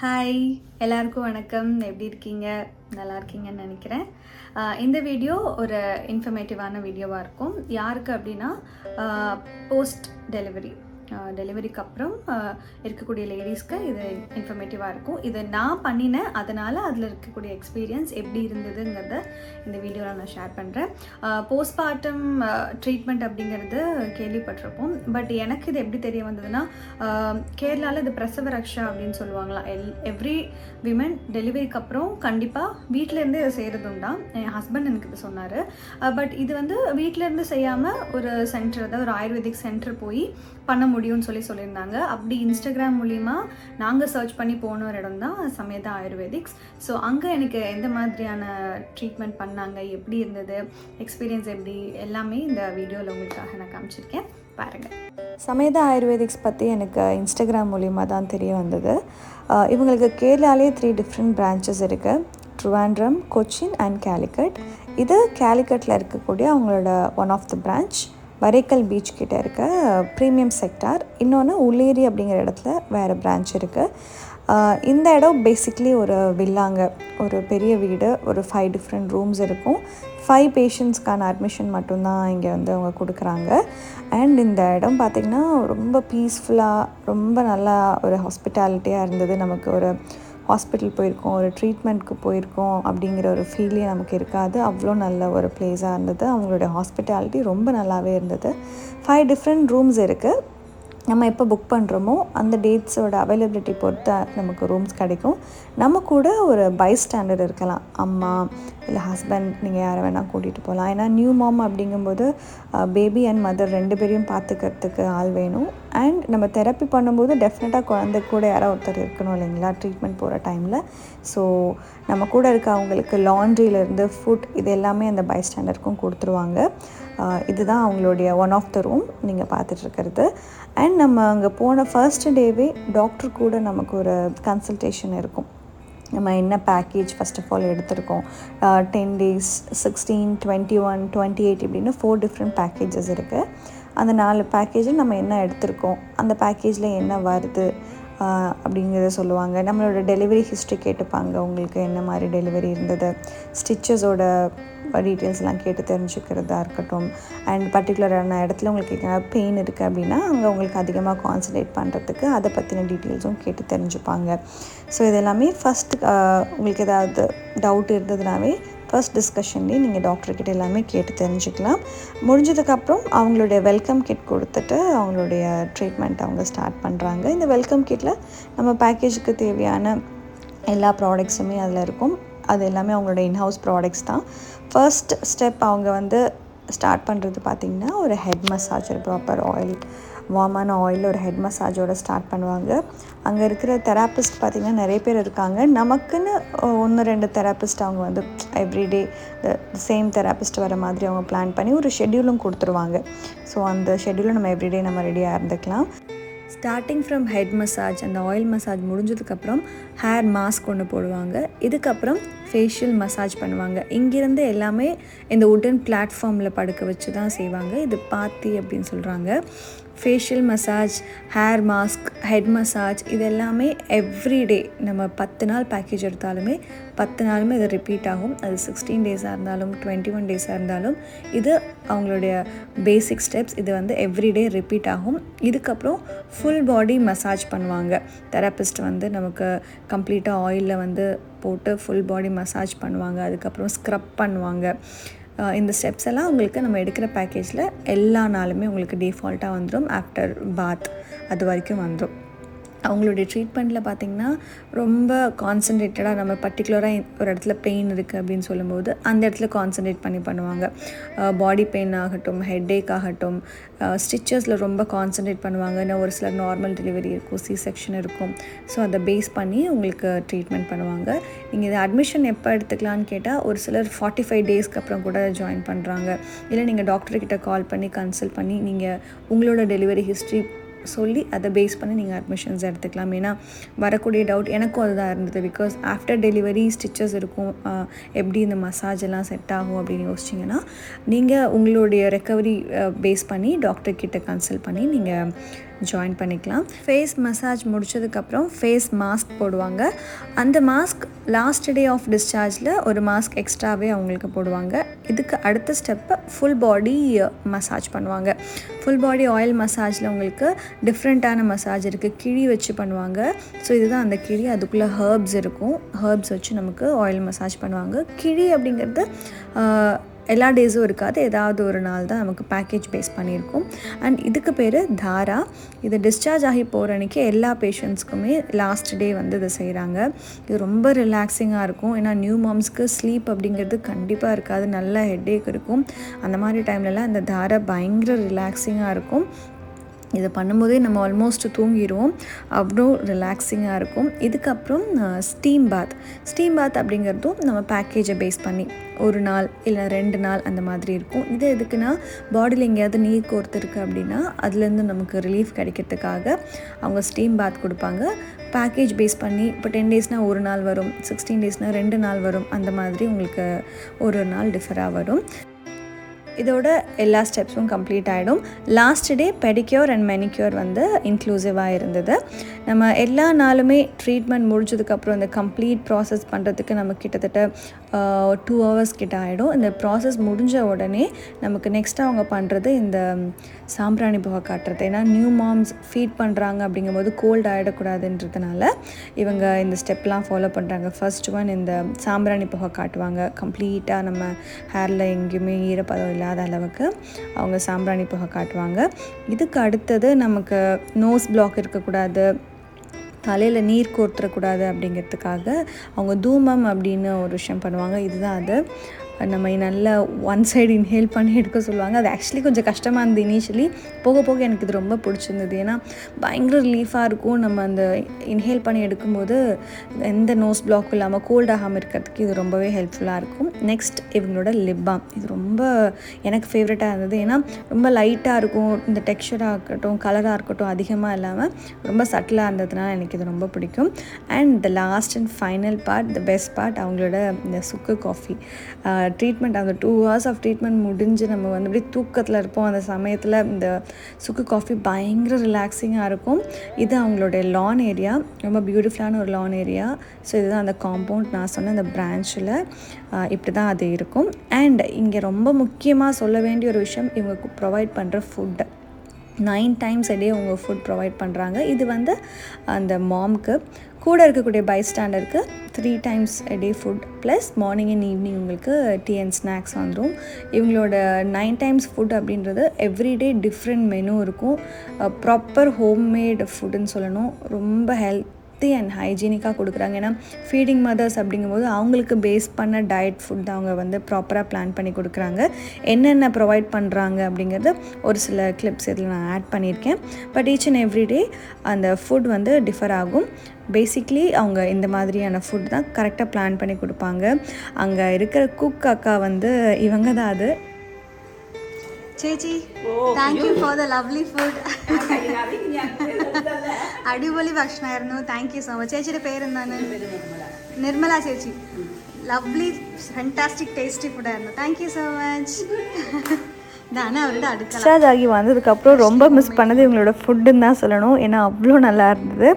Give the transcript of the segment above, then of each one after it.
Hi எல்லாருக்கும் வணக்கம். எப்படி இருக்கீங்க? நல்லா இருக்கீங்கன்னு நினைக்கிறேன். இந்த வீடியோ ஒரு இன்ஃபர்மேட்டிவான வீடியோவாக இருக்கும். யாருக்கு அப்படின்னா போஸ்ட் டெலிவரிக்கு அப்புறம் இருக்கக்கூடிய லேடிஸ்க்கு இது இன்ஃபர்மேட்டிவாக இருக்கும். இதை நான் பண்ணினேன், அதனால் அதில் இருக்கக்கூடிய எக்ஸ்பீரியன்ஸ் எப்படி இருந்ததுங்கிறத இந்த வீடியோவில் நான் ஷேர் பண்ணுறேன். போஸ்ட்மார்ட்டம் ட்ரீட்மெண்ட் அப்படிங்கிறது கேள்விப்பட்டிருப்போம். பட் எனக்கு இது எப்படி தெரிய வந்ததுன்னா, கேரளாவில் இது பிரசவ ரக்ஷா அப்படின்னு சொல்லுவாங்களா. எவ்ரி விமன் டெலிவரிக்கு அப்புறம் கண்டிப்பாக வீட்டிலேருந்து இதை செய்கிறது உண்டா. என் ஹஸ்பண்ட் எனக்கு இது சொன்னார். பட் இது வந்து வீட்டிலேருந்து செய்யாமல் ஒரு சென்டர், அதாவது ஒரு ஆயுர்வேதிக் சென்டர் போய் பண்ண முடியும்னு சொல்லியிருந்தாங்க. அப்படி இன்ஸ்டாகிராம் மூலிமா நாங்கள் சர்ச் பண்ணி போன ஒரு இடம் தான் சமேதா ஆயுர்வேதிக்ஸ். ஸோ அங்கே எனக்கு எந்த மாதிரியான ட்ரீட்மெண்ட் பண்ணாங்க, எப்படி இருந்தது, எக்ஸ்பீரியன்ஸ் எப்படி, எல்லாமே இந்த வீடியோவில் உங்களுக்காக நான் காமிச்சிருக்கேன், பாருங்கள். சமேதா ஆயுர்வேதிக்ஸ் பற்றி எனக்கு இன்ஸ்டாகிராம் மூலிமா தான் தெரிய வந்தது. இவங்களுக்கு கேரளாலே 3 டிஃப்ரெண்ட் பிரான்ச்சஸ் இருக்குது. ட்ரிவாண்ட்ரம், கொச்சின் அண்ட் கேலிக்கட். இது கேலிக்கட்டில் இருக்கக்கூடிய அவங்களோட one of the branch. Varakkal beach கிட்டே இருக்க ப்ரீமியம் செக்டார். இன்னொன்று உள்ளேரி அப்படிங்கிற இடத்துல வேறு பிரான்ச் இருக்குது. இந்த இடம் பேசிக்லி ஒரு வில்லாங்க, ஒரு பெரிய வீடு, ஒரு 5 டிஃப்ரெண்ட் ரூம்ஸ் இருக்கும். 5 பேஷண்ட்ஸ்க்கான அட்மிஷன் மட்டும்தான் இங்கே வந்து அவங்க கொடுக்குறாங்க. அண்ட் இந்த இடம் பார்த்திங்கன்னா ரொம்ப பீஸ்ஃபுல்லாக, ரொம்ப நல்லா ஒரு ஹாஸ்பிட்டாலிட்டியாக இருந்தது. நமக்கு ஒரு ஹாஸ்பிட்டல் போயிருக்கோம், ஒரு ட்ரீட்மெண்ட்க்கு போயிருக்கோம் அப்படிங்கிற ஒரு ஃபீலே நமக்கு இருக்காது. அவ்வளோ நல்ல ஒரு ப்ளேஸாக இருந்தது. அவங்களுடைய ஹாஸ்பிட்டாலிட்டி ரொம்ப நல்லாவே இருந்தது. 5 டிஃப்ரெண்ட் ரூம்ஸ் இருக்குது. நம்ம எப்போ புக் பண்ணுறோமோ அந்த டேட்ஸோட அவைலபிலிட்டி பொறுத்து நமக்கு ரூம்ஸ் கிடைக்கும். நம்ம கூட ஒரு பைஸ்டாண்டர் இருக்கலாம், அம்மா இல்லை ஹஸ்பண்ட், நீங்கள் யாரை வேணால் கூட்டிகிட்டு போகலாம். ஏன்னா நியூ மாம் அப்படிங்கும்போது பேபி அண்ட் மதர் 2 பேரையும் பார்த்துக்கிறதுக்கு ஆள் வேணும். அண்ட் நம்ம தெரப்பி பண்ணும்போது டெஃபினட்டாக குழந்தை கூட யாராவது ஒருத்தர் இருக்கணும் இல்லைங்களா, ட்ரீட்மெண்ட் போகிற டைமில். ஸோ நம்ம கூட இருக்க அவங்களுக்கு லாண்ட்ரியிலேருந்து ஃபுட் இது எல்லாமே அந்த பைஸ்டாண்டருக்கும் கொடுத்துருவாங்க. இதுதான் அவங்களுடைய ஒன் ஆஃப் த ரூம் நீங்கள் பார்த்துட்ருக்கிறது. அண்ட் நம்ம அங்கே போன ஃபர்ஸ்ட் டேவே டாக்டர் கூட நமக்கு ஒரு கன்சல்டேஷன் இருக்கும். நம்ம என்ன பேக்கேஜ் ஃபஸ்ட் ஆஃப் ஆல் எடுத்திருக்கோம், 10 days, 16, 21, 28 இப்படின்னு 4 டிஃப்ரெண்ட் பேக்கேஜஸ் இருக்குது. அந்த 4 பேக்கேஜில் நம்ம என்ன எடுத்திருக்கோம், அந்த பேக்கேஜில் என்ன வருது அப்படிங்கிறத சொல்லுவாங்க. நம்மளோட டெலிவரி ஹிஸ்ட்ரி கேட்டுப்பாங்க, உங்களுக்கு என்ன மாதிரி டெலிவரி இருந்தது, ஸ்டிச்சஸோட டீட்டெயில்ஸ்லாம் கேட்டு தெரிஞ்சுக்கிறதா இருக்கட்டும். அண்ட் பர்டிகுலரான இடத்துல உங்களுக்கு எதாவது பெயின் இருக்குது அப்படின்னா அங்கே உங்களுக்கு அதிகமாக கான்சன்ட்ரேட் பண்ணுறதுக்கு அதை பற்றின டீட்டெயில்ஸும் கேட்டு தெரிஞ்சுப்பாங்க. ஸோ இது எல்லாமே ஃபஸ்ட்டு உங்களுக்கு ஏதாவது டவுட் இருந்ததுனாவே ஃபர்ஸ்ட் டிஸ்கஷன்லேயே நீங்கள் டாக்டர்கிட்ட எல்லாமே கேட்டு தெரிஞ்சுக்கலாம். முடிஞ்சதுக்கப்புறம் அவங்களுடைய வெல்கம் கிட் கொடுத்துட்டு அவங்களுடைய ட்ரீட்மெண்ட் அவங்க ஸ்டார்ட் பண்ணுறாங்க. இந்த வெல்கம் கிட்டில் நம்ம பேக்கேஜுக்கு தேவையான எல்லா ப்ராடக்ட்ஸுமே அதில் இருக்கும். அது எல்லாமே அவங்களோட இன்ஹவுஸ் ப்ராடக்ட்ஸ் தான். ஃபர்ஸ்ட் ஸ்டெப் அவங்க வந்து ஸ்டார்ட் பண்ணுறது பார்த்திங்கன்னா ஒரு ஹெட் மசாஜ், ஒரு ப்ராப்பர் ஆயில், வார்மான ஆயில், ஒரு ஹெட் மசாஜோடு ஸ்டார்ட் பண்ணுவாங்க. அங்கே இருக்கிற தெராப்பிஸ்ட் பார்த்திங்கன்னா நிறைய பேர் இருக்காங்க. நமக்குன்னு 1-2 தெராப்பிஸ்ட் அவங்க வந்து எவ்ரிடே சேம் தெராப்பிஸ்ட் வர மாதிரி அவங்க பிளான் பண்ணி ஒரு ஷெட்யூலும் கொடுத்துருவாங்க. ஸோ அந்த ஷெட்யூலும் நம்ம எவ்ரிடே நம்ம ரெடியாக இருந்துக்கலாம். ஸ்டார்டிங் ஃப்ரம் ஹெட் மசாஜ், அந்த ஆயில் மசாஜ் முடிஞ்சதுக்கப்புறம் ஹேர் மாஸ்க் ஒன்று போடுவாங்க. இதுக்கப்புறம் ஃபேஷியல் மசாஜ் பண்ணுவாங்க. இங்கேருந்து எல்லாமே இந்த உட்டன் பிளாட்ஃபார்மில் படுக்க வச்சு தான் செய்வாங்க. இது பாத்தி அப்படின்னு சொல்கிறாங்க. Facial massage, hair mask, head massage இது எல்லாமே எவ்ரிடே நம்ம 10 நாள் பேக்கேஜ் எடுத்தாலுமே 10 நாளுமே இது ரிப்பீட் ஆகும். அது 16 டேஸாக இருந்தாலும் 21 டேஸாக இருந்தாலும் இது அவங்களுடைய பேசிக் ஸ்டெப்ஸ். இது வந்து எவ்ரிடே ரிப்பீட் ஆகும். இதுக்கப்புறம் ஃபுல் பாடி மசாஜ் பண்ணுவாங்க. தெரப்பிஸ்ட் வந்து நமக்கு கம்ப்ளீட்டாக ஆயிலில் வந்து போட்டு ஃபுல் பாடி மசாஜ் பண்ணுவாங்க. அதுக்கப்புறம் ஸ்க்ரப் பண்ணுவாங்க. இந்த ஸ்டெப்ஸ் எல்லாம் உங்களுக்கு நம்ம எடுக்கிற பேக்கேஜில் எல்லா நாளுமே உங்களுக்கு டிஃபால்ட்டாக வந்துடும். ஆஃப்டர் பாத் அது வரைக்கும் வந்துடும். அவங்களுடைய ட்ரீட்மெண்ட்டில் பார்த்திங்கன்னா ரொம்ப கான்சன்ட்ரேட்டடாக, நம்ம பர்டிகுலராக ஒரு இடத்துல பெயின் இருக்குது அப்படின்னு சொல்லும்போது அந்த இடத்துல கான்சன்ட்ரேட் பண்ணி பண்ணுவாங்க. பாடி பெயின் ஆகட்டும், ஹெட்டேக் ஆகட்டும், ஸ்டிச்சஸில் ரொம்ப கான்சன்ட்ரேட் பண்ணுவாங்க. இன்னும் ஒரு சிலர் நார்மல் டெலிவரி இருக்கும், C-section இருக்கும். ஸோ அதை பேஸ் பண்ணி உங்களுக்கு ட்ரீட்மெண்ட் பண்ணுவாங்க. நீங்கள் இது அட்மிஷன் எப்போ எடுத்துக்கலான்னு கேட்டால் ஒரு சிலர் 45 டேஸ்க்கு அப்புறம் கூட ஜாயின் பண்ணுறாங்க. இல்லை நீங்கள் டாக்டர்கிட்ட கால் பண்ணி கன்சல்ட் பண்ணி நீங்கள் உங்களோட டெலிவரி ஹிஸ்ட்ரி சொல்லி அதை பேஸ் பண்ணி நீங்கள் அட்மிஷன்ஸ் எடுத்துக்கலாம். ஏன்னா வரக்கூடிய டவுட் எனக்கும் அதுதான் இருந்தது. பிகாஸ் ஆஃப்டர் டெலிவரி ஸ்டிச்சஸ் இருக்கும், எப்படி இந்த மசாஜ் எல்லாம் செட் ஆகும் அப்படின்னு யோசிச்சிங்கன்னா நீங்கள் உங்களுடைய ரெக்கவரி பேஸ் பண்ணி டாக்டர்கிட்ட கன்சல்ட் பண்ணி நீங்கள் ஜாயின் பண்ணிக்கலாம். ஃபேஸ் மசாஜ் முடிச்சதுக்கப்புறம் ஃபேஸ் மாஸ்க் போடுவாங்க. அந்த மாஸ்க் லாஸ்ட் டே ஆஃப் டிஸ்சார்ஜில் ஒரு மாஸ்க் எக்ஸ்ட்ராவே அவங்களுக்கு போடுவாங்க. இதுக்கு அடுத்த ஸ்டெப்பு ஃபுல் பாடி மசாஜ் பண்ணுவாங்க. ஃபுல் பாடி ஆயில் மசாஜில் உங்களுக்கு டிஃப்ரெண்ட்டான மசாஜ் இருக்குது. கிழி வச்சு பண்ணுவாங்க. ஸோ இதுதான் அந்த கிழி. அதுக்குள்ளே ஹர்ப்ஸ் இருக்கும். ஹர்ப்ஸ் வச்சு நமக்கு ஆயில் மசாஜ் பண்ணுவாங்க. கிழி அப்படிங்கிறது எல்லா டேஸும் இருக்காது. ஏதாவது ஒரு நாள் தான் நமக்கு பேக்கேஜ் பேஸ் பண்ணியிருக்கும். அண்ட் இதுக்கு பேர் தாரா. இது டிஸ்சார்ஜ் ஆகி போகிற அன்றைக்கி எல்லா பேஷண்ட்ஸ்க்குமே லாஸ்ட் டே வந்து இதை செய்கிறாங்க. இது ரொம்ப ரிலாக்ஸிங்காக இருக்கும். ஏன்னா நியூ மாம்ஸ்க்கு ஸ்லீப் அப்படிங்கிறது கண்டிப்பாக இருக்காது. நல்ல ஹெட்டேக் இருக்கும். அந்த மாதிரி டைம்லலாம் இந்த தாரா பயங்கர ரிலாக்ஸிங்காக இருக்கும். இதை பண்ணும்போதே நம்ம ஆல்மோஸ்ட் தூங்கிடுவோம். அவ்வளோ ரிலாக்ஸிங்காக இருக்கும். இதுக்கப்புறம் ஸ்டீம் பாத் அப்படிங்கிறதும் நம்ம பேக்கேஜை பேஸ் பண்ணி ஒரு நாள் இல்லை 2 நாள் அந்த மாதிரி இருக்கும். இது எதுக்குன்னா பாடியில் எங்கேயாவது நீர் கோர்த்துருக்கு அப்படின்னா அதுலேருந்து நமக்கு ரிலீஃப் கிடைக்கிறதுக்காக அவங்க ஸ்டீம் பாத் கொடுப்பாங்க. பேக்கேஜ் பேஸ் பண்ணி இப்போ 10 டேஸ்னால் ஒரு நாள் வரும், 16 டேஸ்னால் 2 நாள் வரும். அந்த மாதிரி உங்களுக்கு ஒரு நாள் டிஃபராக வரும். இதோட எல்லா ஸ்டெப்ஸும் கம்ப்ளீட் ஆகிடும். Last day pedicure and manicure வந்து இன்க்ளூசிவாக இருந்தது. நம்ம எல்லா நாளுமே ட்ரீட்மெண்ட் முடிஞ்சதுக்கப்புறம் இந்த கம்ப்ளீட் ப்ராசஸ் பண்ணுறதுக்கு நமக்கு கிட்டத்தட்ட 2 hours கிட்ட ஆகிடும். இந்த ப்ராசஸ் முடிஞ்ச உடனே நமக்கு நெக்ஸ்ட் அவங்க பண்ணுறது இந்த சாம்பிராணி புகை காட்டுறது. ஏன்னா நியூ மாம்ஸ் ஃபீட் பண்ணுறாங்க அப்படிங்கும்போது கோல்டு ஆகிடக்கூடாதுன்றதுனால இவங்க இந்த ஸ்டெப்லாம் ஃபாலோ பண்ணுறாங்க. ஃபர்ஸ்ட் ஒன் இந்த சாம்பிராணி புகை காட்டுவாங்க. கம்ப்ளீட்டாக நம்ம ஹேரில் எங்கேயுமே ஈரப்பதம் இல்லாத அளவுக்கு அவங்க சாம்பிராணி புகை காட்டுவாங்க. இதுக்கு அடுத்தது நமக்கு நோஸ் பிளாக் இருக்கக்கூடாது, தலையில் நீர் கோர்த்துடக்கூடாது அப்படிங்கிறதுக்காக அவங்க தூமம் அப்படின்னு ஒரு விஷயம் பண்ணுவாங்க. இதுதான் அது. நம்ம நல்லா ஒன் சைடு இன்ஹேல் பண்ணி எடுக்க சொல்லுவாங்க. அது ஆக்சுவலி கொஞ்சம் கஷ்டமாக இருந்தது இனிஷியலி. போக போக எனக்கு இது ரொம்ப பிடிச்சிருந்தது. ஏன்னா பயங்கர ரிலீஃபாக இருக்கும். நம்ம அந்த இன்ஹேல் பண்ணி எடுக்கும்போது எந்த நோஸ் பிளாக்கும் இல்லாமல் கோல்ட் ஆகாமல் இருக்கிறதுக்கு இது ரொம்பவே ஹெல்ப்ஃபுல்லாக இருக்கும். நெக்ஸ்ட் இவங்களோட லிப் பாம். இது ரொம்ப எனக்கு ஃபேவரட்டாக இருந்தது. ஏன்னா ரொம்ப லைட்டாக இருக்கும். இந்த டெக்ஸ்சராக இருக்கட்டும், கலராக இருக்கட்டும் அதிகமாக இல்லாமல் ரொம்ப சட்டிலாக இருந்ததுனால எனக்கு இது ரொம்ப பிடிக்கும். And the last and final part, the best part, அவங்களோட இந்த சுக்கு காஃபி ட்ரீட்மெண்ட். அந்த 2 hours ஆஃப் ட்ரீட்மெண்ட் முடிஞ்சு நம்ம வந்து அப்படியே தூக்கத்தில் இருப்போம். அந்த சமயத்தில் இந்த சுக்கு காஃபி பயங்கர ரிலாக்ஸிங்காக இருக்கும். இது அவங்களுடைய லான் ஏரியா, ரொம்ப பியூட்டிஃபுல்லான ஒரு லான் ஏரியா. ஸோ இதுதான் அந்த காம்பவுண்ட். நான் சொன்ன அந்த பிரான்ச்சில் இப்படி தான் அது இருக்கும். அண்ட் இங்கே ரொம்ப முக்கியமாக சொல்ல வேண்டிய ஒரு விஷயம், இவங்க ப்ரொவைட் பண்ணுற ஃபுட்டு 9 times a day உங்கள் ஃபுட் ப்ரொவைட் பண்ணுறாங்க. இது வந்து அந்த மாம்க்கு கூட இருக்கக்கூடிய பைஸ்டாண்டருக்கு 3 times a day food plus morning and evening உங்களுக்கு டீ அண்ட் ஸ்நாக்ஸ் வந்துடும். இவங்களோட 9 times ஃபுட் அப்படின்றது எவ்ரிடே டிஃப்ரெண்ட் மெனு இருக்கும். ப்ராப்பர் ஹோம்மேட் ஃபுட்டுன்னு சொல்லணும். ரொம்ப ஹெல்த்தி அண்ட் ஹைஜீனிக்காக கொடுக்குறாங்க. ஏன்னா ஃபீடிங் மதர்ஸ் அப்படிங்கும்போது அவங்களுக்கு பேஸ் பண்ண டயட் ஃபுட் அவங்க வந்து ப்ராப்பராக பிளான் பண்ணி கொடுக்குறாங்க. என்னென்ன ப்ரொவைட் பண்ணுறாங்க அப்படிங்கிறது ஒரு சில கிளிப்ஸ் இதில் நான் ஆட் பண்ணியிருக்கேன். பட் ஈச் அண்ட் எவ்ரிடே அந்த ஃபுட் வந்து டிஃபர் ஆகும். பேசிக்லி அவங்க இந்த மாதிரியான ஃபுட் தான் கரெக்டாக பிளான் பண்ணி கொடுப்பாங்க. அங்கே இருக்கிற குக் அக்கா வந்து இவங்க தான் அது. ചേച്ചി thank you for the lovely food. അടിപൊളി ഭക്ഷണമായിരുന്നു. Thank you so much. ചേച്ചിയുടെ പേരെന്താണ്? നിർമ്മല ചേച്ചി. ലവ്ലി ഫാന്റാസ്റ്റിക് ടേസ്റ്റി ഫുഡായിരുന്നു. Thank you so much. இதானே அவரோட அடுத்த டிஸ்சார்ஜ் ஆகி வந்ததுக்கப்புறம் ரொம்ப மிஸ் பண்ணது இவங்களோட ஃபுட்டுன்னு தான் சொல்லணும். ஏன்னா அவ்வளோ நல்லா இருந்தது.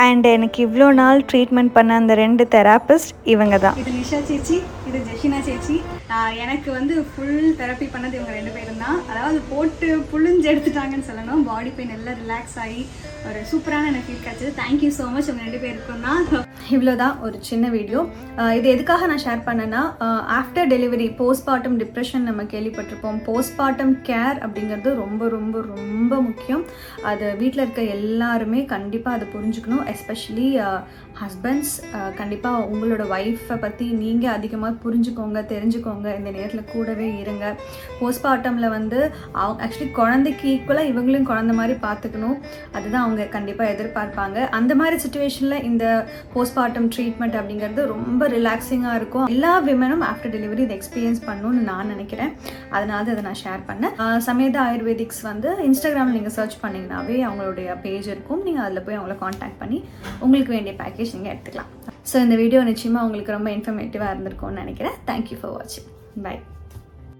அண்ட் எனக்கு இவ்வளோ நாள் ட்ரீட்மெண்ட் பண்ண அந்த 2 தெராபிஸ்ட் இவங்க தான். இது நிஷா சேச்சி, இது ஜெஷினா சேச்சி. எனக்கு வந்து ஃபுல் தெரப்பி பண்ணது இவங்க 2 பேரும் தான். அதாவது போட்டு புழிஞ்சு எடுத்துட்டாங்கன்னு சொல்லணும். பாடி பெயின் எல்லாம் ரிலாக்ஸ் ஆகி ஒரு சூப்பரான எனக்கு ஃபீல் கிடச்சிது. தேங்க்யூ ஸோ மச் உங்கள் 2 பேருக்கும் தான். இவ்வளோதான் ஒரு சின்ன வீடியோ. இது எதுக்காக நான் ஷேர் பண்ணேன்னா, ஆஃப்டர் டெலிவரி போஸ்ட்மார்ட்டம் டிப்ரெஷன் நம்ம கேள்விப்பட்டிருப்போம். போஸ்ட்மார்ட்டம் கேர் அப்படிங்கிறது ரொம்ப ரொம்ப ரொம்ப முக்கியம். அது வீட்டில் இருக்க எல்லாருமே கண்டிப்பாக அதை புரிஞ்சுக்கணும். எஸ்பெஷலி ஹஸ்பண்ட்ஸ் கண்டிப்பாக உங்களோட ஒய்ஃபை பற்றி நீங்கள் அதிகமாக புரிஞ்சுக்கோங்க, தெரிஞ்சுக்கோங்க. இந்த நேரத்தில் கூடவே இருங்க. போஸ்ட்மார்ட்டமில் வந்து ஆக்சுவலி குழந்தைக்கு ஈக்குவலாக இவங்களையும் குழந்தை மாதிரி பார்த்துக்கணும். அதுதான் அவங்க கண்டிப்பாக எதிர்பார்ப்பாங்க. அந்த மாதிரி சுச்சுவேஷனில் இந்த போஸ்ட்மார்ட்டம் ட்ரீட்மெண்ட் அப்படிங்கிறது ரொம்ப ரிலாக்ஸிங்காக இருக்கும். எல்லா விமனும் ஆஃப்டர் டெலிவரி இதை எக்ஸ்பீரியன்ஸ் பண்ணணும்னு நான் நினைக்கிறேன். அதனால தான் அதை நான் ஷேர் பண்ணேன். சமேதா ஆயுர்வேதிக்ஸ் வந்து இன்ஸ்டாகிராமில் நீங்கள் சர்ச் பண்ணிங்கனாவே அவங்களுடைய பேஜ் இருக்கும். நீங்கள் அதில் போய் அவங்கள காண்டாக்ட் பண்ணி உங்களுக்கு வேண்டிய பேக்கேஜ் நீங்கள் எடுத்துக்கலாம். ஸோ இந்த வீடியோ நிச்சயமாக உங்களுக்கு ரொம்ப இன்ஃபர்மேட்டிவாக இருந்திருக்கும்னு நினைக்கிறேன். தேங்க்யூ ஃபார் வாட்சிங். பை.